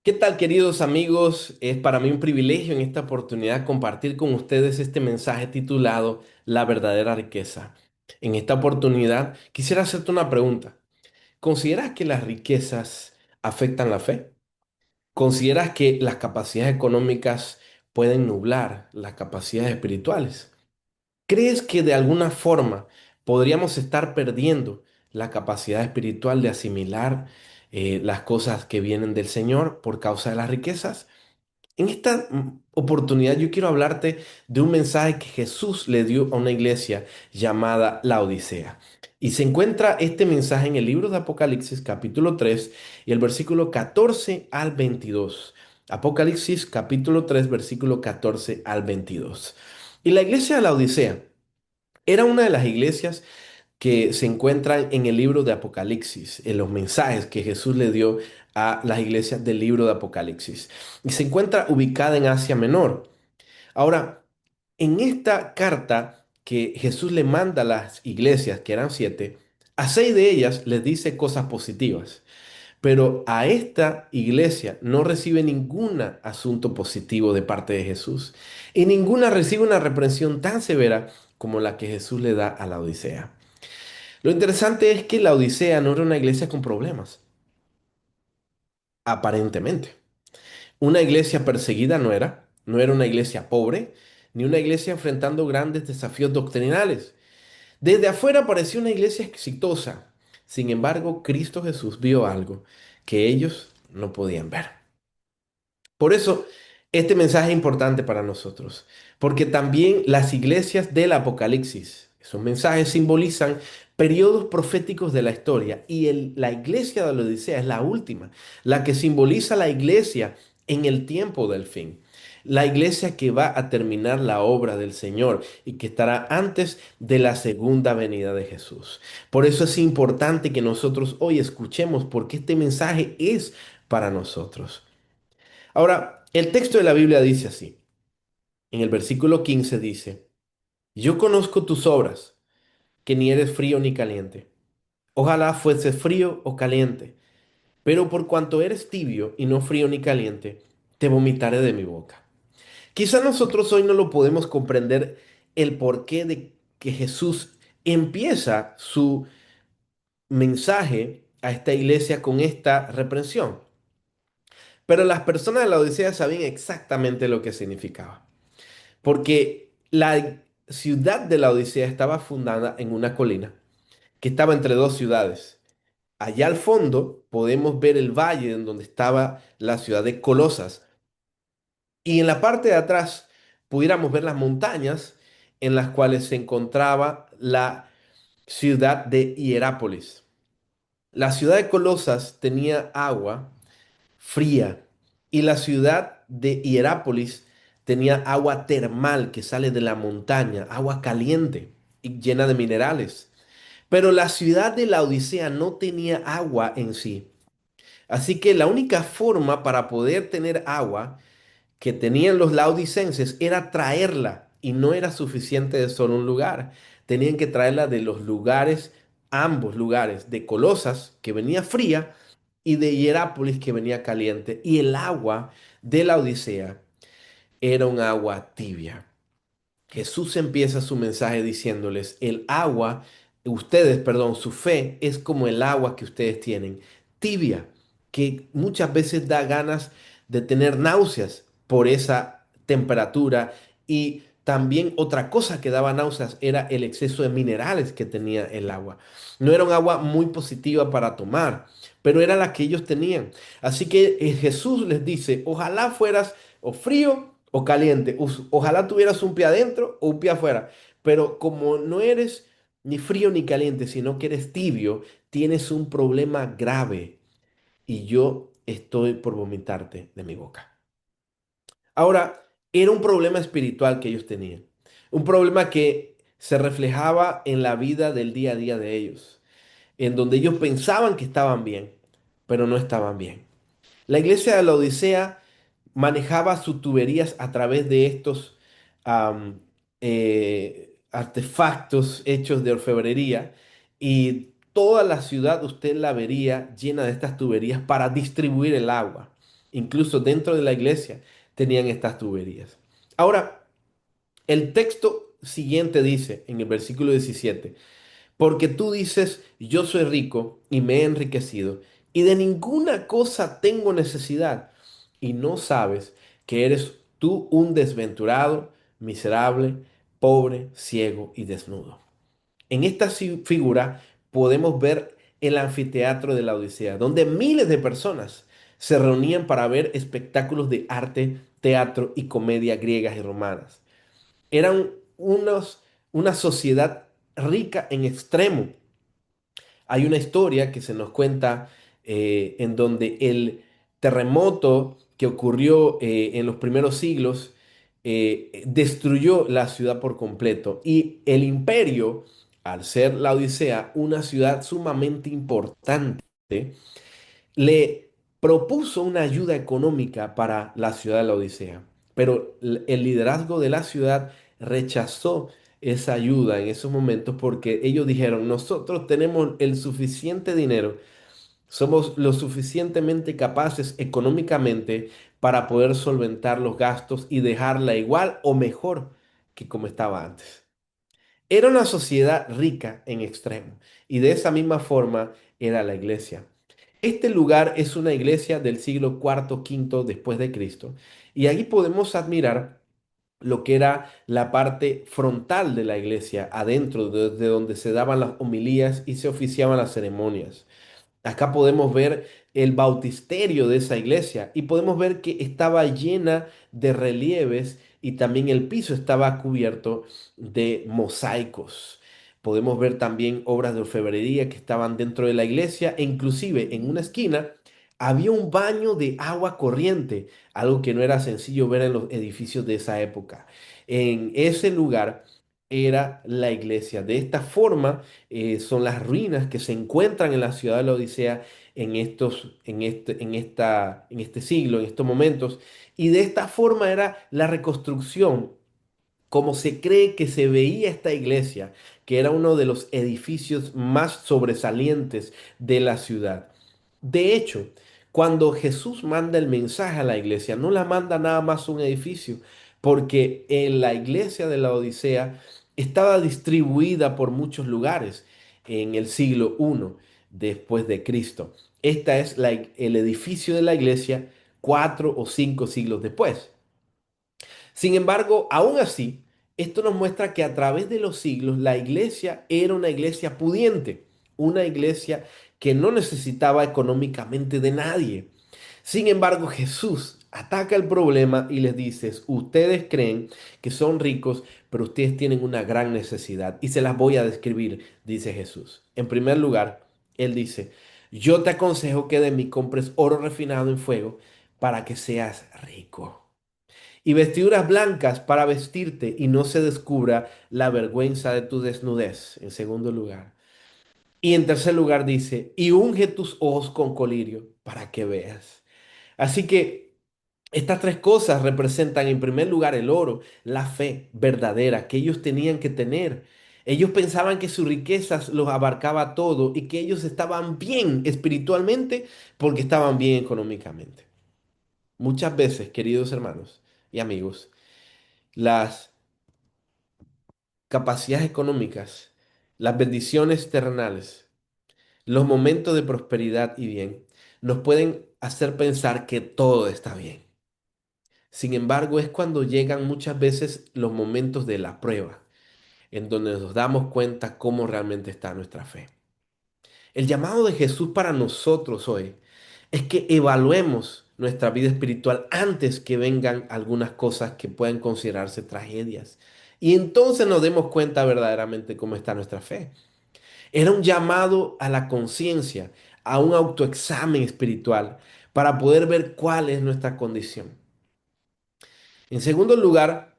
¿Qué tal, queridos amigos? Es para mí un privilegio en esta oportunidad compartir con ustedes este mensaje titulado La verdadera riqueza. En esta oportunidad quisiera hacerte una pregunta. ¿Consideras que las riquezas afectan la fe? ¿Consideras que las capacidades económicas pueden nublar las capacidades espirituales? ¿Crees que de alguna forma podríamos estar perdiendo la capacidad espiritual de asimilar las cosas que vienen del Señor por causa de las riquezas? En esta oportunidad yo quiero hablarte de un mensaje que Jesús le dio a una iglesia llamada La Odisea. Y se encuentra este mensaje en el libro de Apocalipsis capítulo 3 y el versículo 14 al 22. Apocalipsis capítulo 3 versículo 14 al 22. Y la iglesia de La Odisea era una de las iglesias que se encuentran en el libro de Apocalipsis, en los mensajes que Jesús le dio a las iglesias del libro de Apocalipsis. Y se encuentra ubicada en Asia Menor. Ahora, en esta carta que Jesús le manda a las iglesias, que eran siete, a seis de ellas les dice cosas positivas. Pero a esta iglesia no recibe ningún asunto positivo de parte de Jesús. Y ninguna recibe una reprensión tan severa como la que Jesús le da a la Odisea. Lo interesante es que la Odisea no era una iglesia con problemas, aparentemente. Una iglesia perseguida no era una iglesia pobre, ni una iglesia enfrentando grandes desafíos doctrinales. Desde afuera parecía una iglesia exitosa. Sin embargo, Cristo Jesús vio algo que ellos no podían ver. Por eso, este mensaje es importante para nosotros, porque también las iglesias del Apocalipsis, esos mensajes simbolizan periodos proféticos de la historia y la iglesia de la Odisea es la última, la que simboliza la iglesia en el tiempo del fin. La iglesia que va a terminar la obra del Señor y que estará antes de la segunda venida de Jesús. Por eso es importante que nosotros hoy escuchemos porque este mensaje es para nosotros. Ahora, el texto de la Biblia dice así. En el versículo 15 dice, yo conozco tus obras, que ni eres frío ni caliente. Ojalá fuese frío o caliente, pero por cuanto eres tibio y no frío ni caliente, te vomitaré de mi boca. Quizá nosotros hoy no lo podemos comprender el porqué de que Jesús empieza su mensaje a esta iglesia con esta reprensión. Pero las personas de la Odisea sabían exactamente lo que significaba. Porque la ciudad de la Odisea estaba fundada en una colina que estaba entre dos ciudades. Allá al fondo podemos ver el valle en donde estaba la ciudad de Colosas. Y en la parte de atrás pudiéramos ver las montañas en las cuales se encontraba la ciudad de Hierápolis. La ciudad de Colosas tenía agua fría y la ciudad de Hierápolis tenía agua termal que sale de la montaña, agua caliente y llena de minerales. Pero la ciudad de la Odisea no tenía agua en sí. Así que la única forma para poder tener agua que tenían los laodicenses era traerla y no era suficiente de solo un lugar. Tenían que traerla de los lugares, ambos lugares, de Colosas, que venía fría, y de Hierápolis, que venía caliente. Y el agua de la Odisea era un agua tibia. Jesús empieza su mensaje diciéndoles, el agua, ustedes, perdón, su fe es como el agua que ustedes tienen, tibia, que muchas veces da ganas de tener náuseas por esa temperatura. Y también otra cosa que daba náuseas era el exceso de minerales que tenía el agua. No era un agua muy positiva para tomar, pero era la que ellos tenían. Así que Jesús les dice, ojalá fueras o frío o caliente. Ojalá tuvieras un pie adentro o un pie afuera. Pero como no eres ni frío ni caliente, sino que eres tibio, tienes un problema grave y yo estoy por vomitarte de mi boca. Ahora, era un problema espiritual que ellos tenían. Un problema que se reflejaba en la vida del día a día de ellos, en donde ellos pensaban que estaban bien, pero no estaban bien. La iglesia de la Odisea manejaba sus tuberías a través de estos am, artefactos hechos de orfebrería y toda la ciudad usted la vería llena de estas tuberías para distribuir el agua. Incluso dentro de la iglesia tenían estas tuberías. Ahora, el texto siguiente dice en el versículo 17, porque tú dices, yo soy rico y me he enriquecido, y de ninguna cosa tengo necesidad, y no sabes que eres tú un desventurado, miserable, pobre, ciego y desnudo. En esta figura podemos ver el anfiteatro de la Odisea, donde miles de personas se reunían para ver espectáculos de arte, teatro y comedia griegas y romanas. Eran una sociedad rica en extremo. Hay una historia que se nos cuenta en donde el terremoto que ocurrió en los primeros siglos destruyó la ciudad por completo y el imperio, al ser la Odisea una ciudad sumamente importante, le propuso una ayuda económica para la ciudad de la Odisea, pero el liderazgo de la ciudad rechazó esa ayuda en esos momentos porque ellos dijeron, nosotros tenemos el suficiente dinero, somos lo suficientemente capaces económicamente para poder solventar los gastos y dejarla igual o mejor que como estaba antes. Era una sociedad rica en extremo y de esa misma forma era la iglesia. Este lugar es una iglesia del siglo cuarto, quinto después de Cristo y ahí podemos admirar lo que era la parte frontal de la iglesia, adentro de donde se daban las homilías y se oficiaban las ceremonias. Acá podemos ver el bautisterio de esa iglesia y podemos ver que estaba llena de relieves y también el piso estaba cubierto de mosaicos. Podemos ver también obras de orfebrería que estaban dentro de la iglesia e inclusive en una esquina había un baño de agua corriente, algo que no era sencillo ver en los edificios de esa época. En ese lugar era la iglesia. De esta forma, son las ruinas que se encuentran en la ciudad de la Odisea en este siglo, en estos momentos. Y de esta forma era la reconstrucción, como se cree que se veía esta iglesia, que era uno de los edificios más sobresalientes de la ciudad. De hecho, cuando Jesús manda el mensaje a la iglesia, no la manda nada más a un edificio, porque en la iglesia de la Odisea estaba distribuida por muchos lugares en el siglo I después de Cristo. Esta es el edificio de la iglesia 4 o 5 siglos después. Sin embargo, aún así, esto nos muestra que a través de los siglos la iglesia era una iglesia pudiente, una iglesia que no necesitaba económicamente de nadie. Sin embargo, Jesús ataca el problema y les dice, ustedes creen que son ricos, pero ustedes tienen una gran necesidad. Y se las voy a describir, dice Jesús. En primer lugar, Él dice, yo te aconsejo que de mí compres oro refinado en fuego para que seas rico y vestiduras blancas para vestirte y no se descubra la vergüenza de tu desnudez, en segundo lugar. Y en tercer lugar dice, y unge tus ojos con colirio para que veas. Así que estas tres cosas representan en primer lugar el oro, la fe verdadera que ellos tenían que tener. Ellos pensaban que sus riquezas los abarcaba todo y que ellos estaban bien espiritualmente porque estaban bien económicamente. Muchas veces, queridos hermanos y amigos, las capacidades económicas, las bendiciones terrenales, los momentos de prosperidad y bien, nos pueden hacer pensar que todo está bien. Sin embargo, es cuando llegan muchas veces los momentos de la prueba, en donde nos damos cuenta cómo realmente está nuestra fe. El llamado de Jesús para nosotros hoy es que evaluemos nuestra vida espiritual antes que vengan algunas cosas que puedan considerarse tragedias. Y entonces nos demos cuenta verdaderamente cómo está nuestra fe. Era un llamado a la conciencia, a un autoexamen espiritual para poder ver cuál es nuestra condición. En segundo lugar,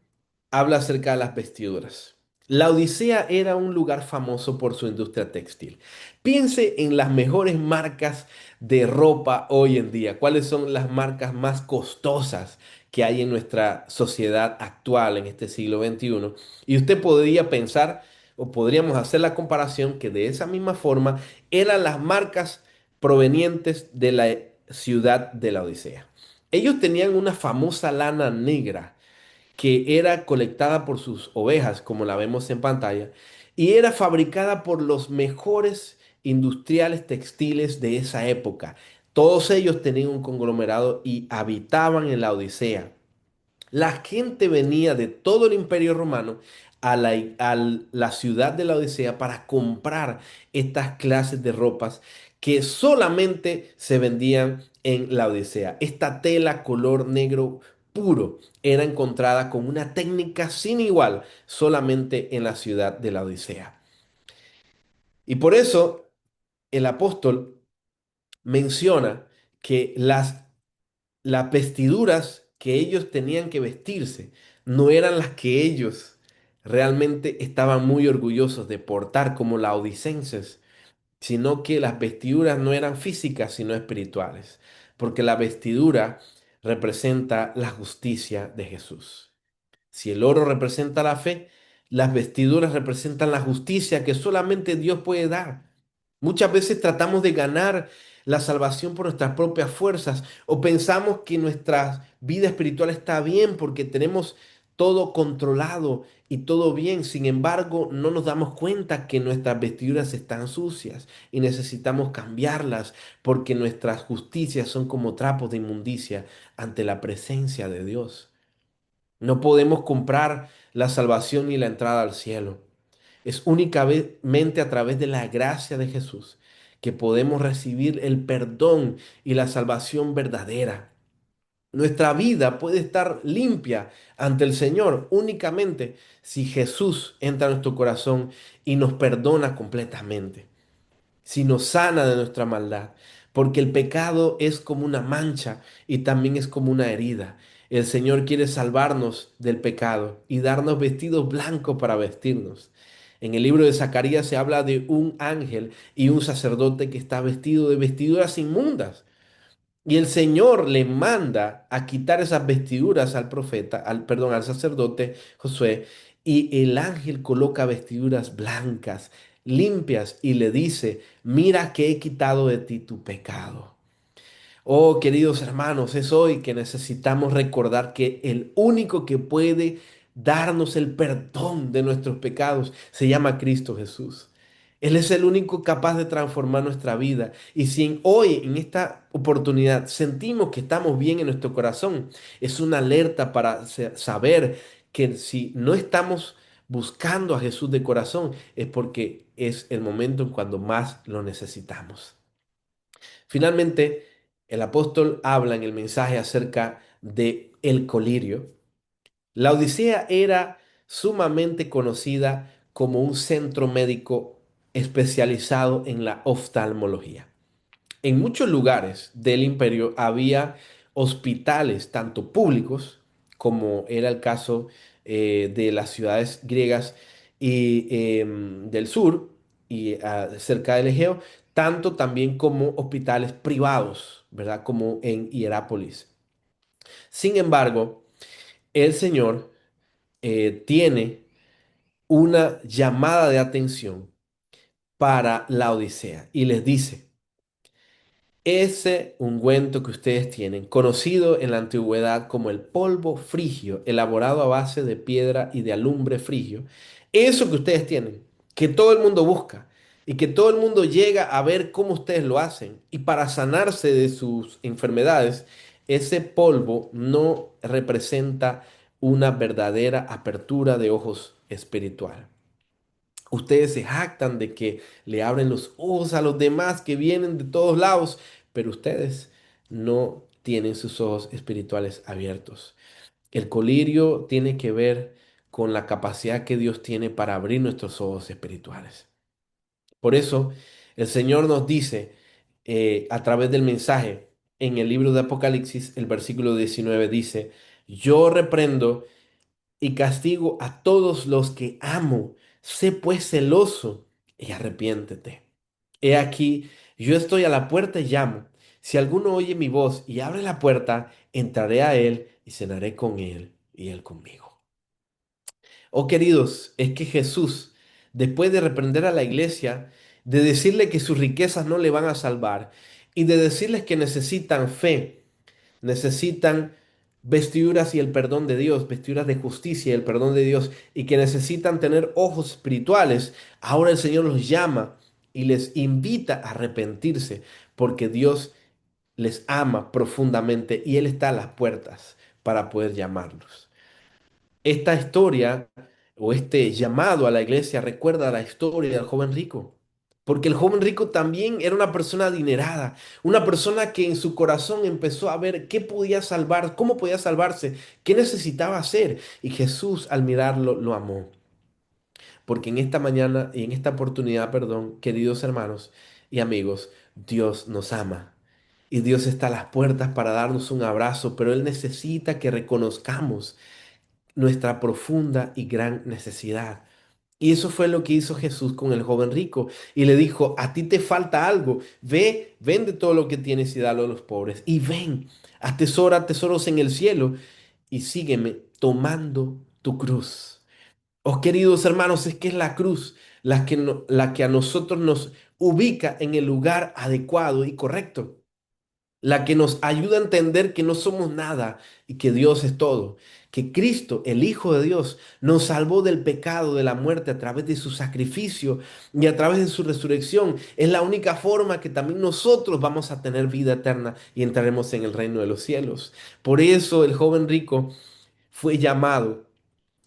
habla acerca de las vestiduras. La Odisea era un lugar famoso por su industria textil. Piense en las mejores marcas de ropa hoy en día. ¿Cuáles son las marcas más costosas que hay en nuestra sociedad actual en este siglo XXI? Y usted podría pensar o podríamos hacer la comparación que de esa misma forma eran las marcas provenientes de la ciudad de la Odisea. Ellos tenían una famosa lana negra que era colectada por sus ovejas, como la vemos en pantalla, y era fabricada por los mejores industriales textiles de esa época. Todos ellos tenían un conglomerado y habitaban en la Odisea. La gente venía de todo el Imperio Romano a la ciudad de la Odisea para comprar estas clases de ropas que solamente se vendían en la Odisea. Esta tela color negro puro era encontrada con una técnica sin igual solamente en la ciudad de la Odisea. Y por eso el apóstol menciona que las vestiduras que ellos tenían que vestirse no eran las que ellos realmente estaban muy orgullosos de portar como laodicenses, sino que las vestiduras no eran físicas, sino espirituales, porque la vestidura representa la justicia de Jesús. Si el oro representa la fe, las vestiduras representan la justicia que solamente Dios puede dar. Muchas veces tratamos de ganar la salvación por nuestras propias fuerzas o pensamos que nuestra vida espiritual está bien porque tenemos todo controlado y todo bien. Sin embargo, no nos damos cuenta que nuestras vestiduras están sucias y necesitamos cambiarlas porque nuestras justicias son como trapos de inmundicia ante la presencia de Dios. No podemos comprar la salvación ni la entrada al cielo. Es únicamente a través de la gracia de Jesús que podemos recibir el perdón y la salvación verdadera. Nuestra vida puede estar limpia ante el Señor únicamente si Jesús entra en nuestro corazón y nos perdona completamente, si nos sana de nuestra maldad, porque el pecado es como una mancha y también es como una herida. El Señor quiere salvarnos del pecado y darnos vestidos blancos para vestirnos. En el libro de Zacarías se habla de un ángel y un sacerdote que está vestido de vestiduras inmundas. Y el Señor le manda a quitar esas vestiduras al profeta, perdón, al sacerdote Josué, y el ángel coloca vestiduras blancas, limpias, y le dice, mira que he quitado de ti tu pecado. Oh, queridos hermanos, es hoy que necesitamos recordar que el único que puede darnos el perdón de nuestros pecados se llama Cristo Jesús. Él es el único capaz de transformar nuestra vida. Y si hoy, en esta oportunidad, sentimos que estamos bien en nuestro corazón, es una alerta para saber que si no estamos buscando a Jesús de corazón, es porque es el momento en cuando más lo necesitamos. Finalmente, el apóstol habla en el mensaje acerca de el colirio. La Odisea era sumamente conocida como un centro médico especializado en la oftalmología. En muchos lugares del imperio había hospitales, tanto públicos, como era el caso de las ciudades griegas y del sur y cerca del Egeo, tanto también como hospitales privados, ¿verdad? Como en Hierápolis. Sin embargo, el Señor tiene una llamada de atención para la Odisea y les dice, ese ungüento que ustedes tienen, conocido en la antigüedad como el polvo frigio, elaborado a base de piedra y de alumbre frigio, eso que ustedes tienen, que todo el mundo busca y que todo el mundo llega a ver cómo ustedes lo hacen y para sanarse de sus enfermedades, ese polvo no representa una verdadera apertura de ojos espiritual. Ustedes se jactan de que le abren los ojos a los demás que vienen de todos lados, pero ustedes no tienen sus ojos espirituales abiertos. El colirio tiene que ver con la capacidad que Dios tiene para abrir nuestros ojos espirituales. Por eso, el Señor nos dice a través del mensaje en el libro de Apocalipsis, el versículo 19 dice, yo reprendo y castigo a todos los que amo. Sé pues celoso y arrepiéntete. He aquí, yo estoy a la puerta y llamo. Si alguno oye mi voz y abre la puerta, entraré a él y cenaré con él y él conmigo. Oh queridos, es que Jesús, después de reprender a la iglesia, de decirle que sus riquezas no le van a salvar y de decirles que necesitan fe, necesitan vestiduras y el perdón de Dios, vestiduras de justicia y el perdón de Dios, y que necesitan tener ojos espirituales, ahora el Señor los llama y les invita a arrepentirse, porque Dios les ama profundamente y Él está a las puertas para poder llamarlos. Esta historia o este llamado a la iglesia recuerda la historia del joven rico, porque el joven rico también era una persona adinerada, una persona que en su corazón empezó a ver qué podía salvar, cómo podía salvarse, qué necesitaba hacer, y Jesús al mirarlo lo amó. Porque en esta mañana y en esta oportunidad, perdón, queridos hermanos y amigos, Dios nos ama. Y Dios está a las puertas para darnos un abrazo, pero Él necesita que reconozcamos nuestra profunda y gran necesidad. Y eso fue lo que hizo Jesús con el joven rico. Y le dijo, a ti te falta algo. Ve, vende todo lo que tienes y dalo a los pobres. Y ven, atesora tesoros en el cielo y sígueme tomando tu cruz. Oh, queridos hermanos, es que es la cruz la que, la que a nosotros nos ubica en el lugar adecuado y correcto, la que nos ayuda a entender que no somos nada y que Dios es todo, que Cristo, el Hijo de Dios, nos salvó del pecado, de la muerte a través de su sacrificio y a través de su resurrección. Es la única forma que también nosotros vamos a tener vida eterna y entraremos en el reino de los cielos. Por eso el joven rico fue llamado,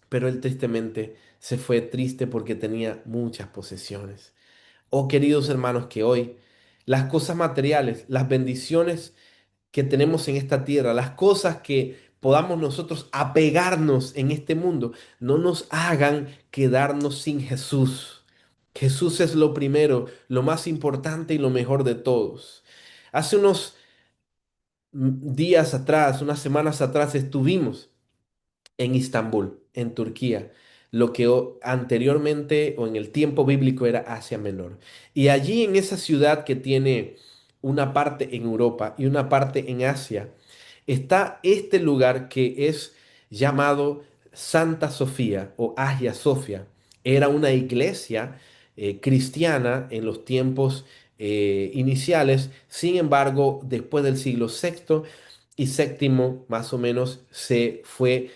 pero él tristemente se fue triste porque tenía muchas posesiones. Oh, queridos hermanos, que hoy las cosas materiales, las bendiciones que tenemos en esta tierra, las cosas que podamos nosotros apegarnos en este mundo, no nos hagan quedarnos sin Jesús. Jesús es lo primero, lo más importante y lo mejor de todos. Hace unos días atrás, unas semanas atrás, estuvimos en Istambul, en Turquía, lo que anteriormente o en el tiempo bíblico era Asia Menor. Y allí en esa ciudad que tiene una parte en Europa y una parte en Asia, está este lugar que es llamado Santa Sofía o Hagia Sofia. Era una iglesia cristiana en los tiempos iniciales. Sin embargo, después del siglo sexto y séptimo, más o menos, se fue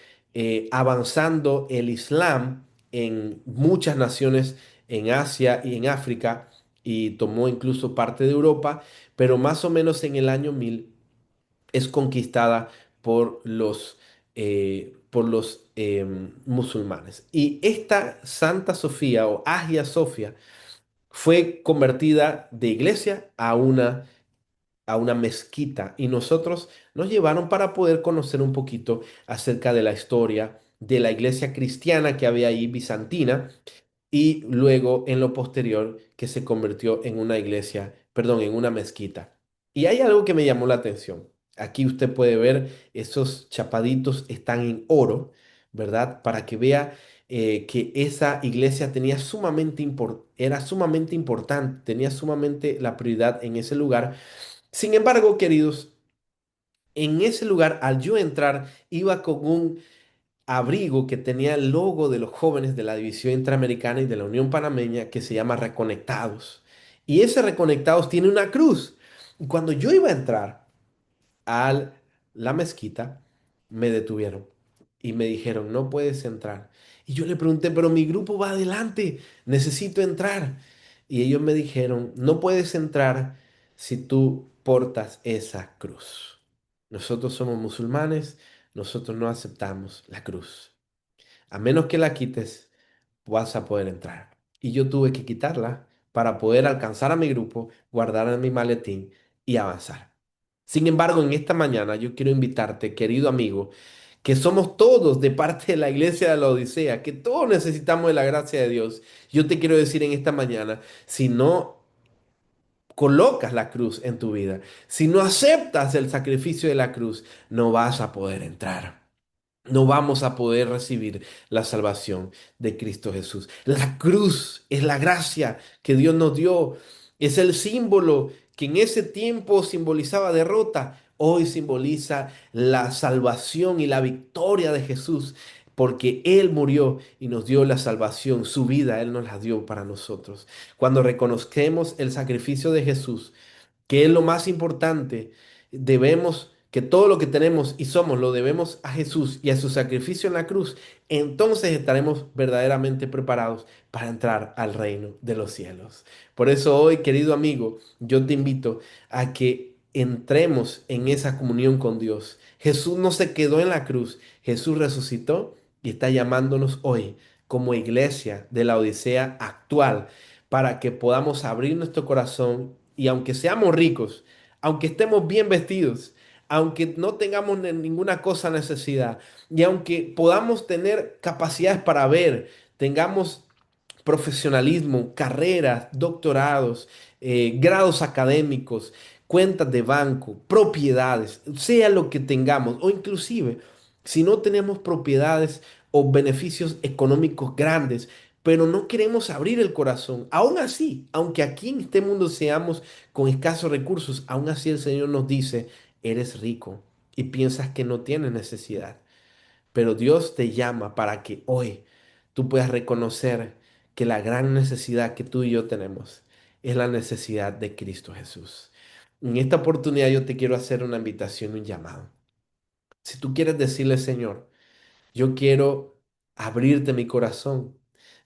avanzando el Islam en muchas naciones en Asia y en África y tomó incluso parte de Europa, pero más o menos en el año 1000 es conquistada por los musulmanes. Y esta Santa Sofía o Hagia Sofia fue convertida de iglesia a una mezquita y nosotros nos llevaron para poder conocer un poquito acerca de la historia de la iglesia cristiana que había ahí, bizantina, y luego en lo posterior que se convirtió en una iglesia, perdón, en una mezquita. Y hay algo que me llamó la atención. Aquí usted puede ver esos chapaditos están en oro, ¿verdad? Para que vea que esa iglesia tenía era sumamente importante, tenía sumamente la prioridad en ese lugar. Sin embargo, queridos, en ese lugar, al yo entrar, iba con un abrigo que tenía el logo de los jóvenes de la División Interamericana y de la Unión Panameña que se llama Reconectados. Y ese Reconectados tiene una cruz. Y cuando yo iba a entrar a la mezquita, me detuvieron y me dijeron, no puedes entrar. Y yo le pregunté, pero mi grupo va adelante, necesito entrar. Y ellos me dijeron, no puedes entrar si tú portas esa cruz. Nosotros somos musulmanes, nosotros no aceptamos la cruz. A menos que la quites, vas a poder entrar. Y yo tuve que quitarla para poder alcanzar a mi grupo, guardar en mi maletín y avanzar. Sin embargo, en esta mañana yo quiero invitarte, querido amigo, que somos todos de parte de la iglesia de la Odisea, que todos necesitamos de la gracia de Dios. Yo te quiero decir en esta mañana, si no colocas la cruz en tu vida, si no aceptas el sacrificio de la cruz, no vas a poder entrar. No vamos a poder recibir la salvación de Cristo Jesús. La cruz es la gracia que Dios nos dio. Es el símbolo que en ese tiempo simbolizaba derrota. Hoy simboliza la salvación y la victoria de Jesús. Porque Él murió y nos dio la salvación. Su vida Él nos la dio para nosotros. Cuando reconozcamos el sacrificio de Jesús, que es lo más importante, debemos que todo lo que tenemos y somos lo debemos a Jesús y a su sacrificio en la cruz, entonces estaremos verdaderamente preparados para entrar al reino de los cielos. Por eso hoy, querido amigo, yo te invito a que entremos en esa comunión con Dios. Jesús no se quedó en la cruz, Jesús resucitó y está llamándonos hoy como iglesia de la Odisea actual para que podamos abrir nuestro corazón y aunque seamos ricos, aunque estemos bien vestidos, aunque no tengamos ninguna cosa necesidad y aunque podamos tener capacidades para ver, tengamos profesionalismo, carreras, doctorados, grados académicos, cuentas de banco, propiedades, sea lo que tengamos, o inclusive si no tenemos propiedades o beneficios económicos grandes, pero no queremos abrir el corazón, aún así, aunque aquí en este mundo seamos con escasos recursos, aún así el Señor nos dice, eres rico y piensas que no tienes necesidad. Pero Dios te llama para que hoy tú puedas reconocer que la gran necesidad que tú y yo tenemos es la necesidad de Cristo Jesús. En esta oportunidad yo te quiero hacer una invitación, un llamado. Si tú quieres decirle, Señor, yo quiero abrirte mi corazón.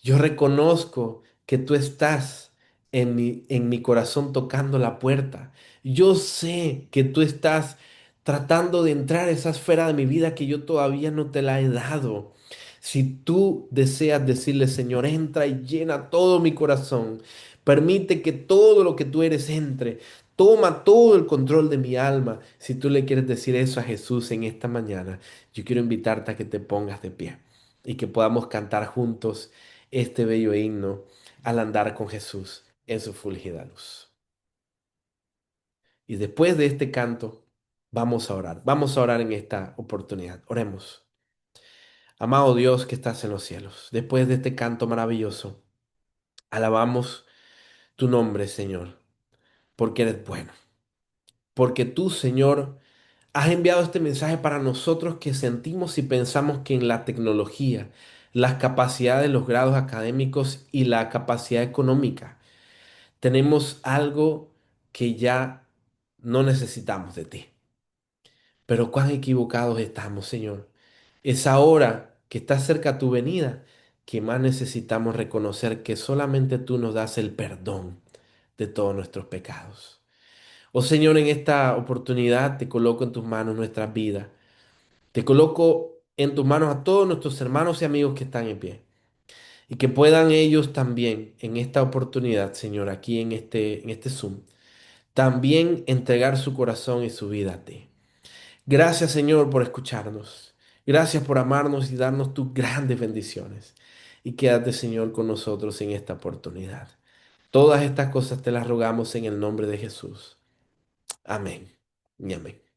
Yo reconozco que tú estás en mi corazón tocando la puerta. Yo sé que tú estás tratando de entrar a esa esfera de mi vida que yo todavía no te la he dado. Si tú deseas decirle, Señor, entra y llena todo mi corazón, permite que todo lo que tú eres entre, toma todo el control de mi alma. Si tú le quieres decir eso a Jesús en esta mañana, yo quiero invitarte a que te pongas de pie y que podamos cantar juntos este bello himno al andar con Jesús en su fulgida luz. Y después de este canto, vamos a orar en esta oportunidad. Oremos. Amado Dios que estás en los cielos, después de este canto maravilloso, alabamos tu nombre, Señor, porque eres bueno, porque tú, Señor, has enviado este mensaje para nosotros que sentimos y pensamos que en la tecnología, las capacidades, los grados académicos y la capacidad económica, tenemos algo que ya no necesitamos de ti. Pero cuán equivocados estamos, Señor. Es ahora que está cerca tu venida que más necesitamos reconocer que solamente tú nos das el perdón de todos nuestros pecados. Oh Señor, en esta oportunidad te coloco en tus manos nuestras vidas. Te coloco en tus manos a todos nuestros hermanos y amigos que están en pie. Y que puedan ellos también en esta oportunidad, Señor, aquí en este Zoom, también entregar su corazón y su vida a ti. Gracias, Señor, por escucharnos. Gracias por amarnos y darnos tus grandes bendiciones. Y quédate, Señor, con nosotros en esta oportunidad. Todas estas cosas te las rogamos en el nombre de Jesús. Amén y amén.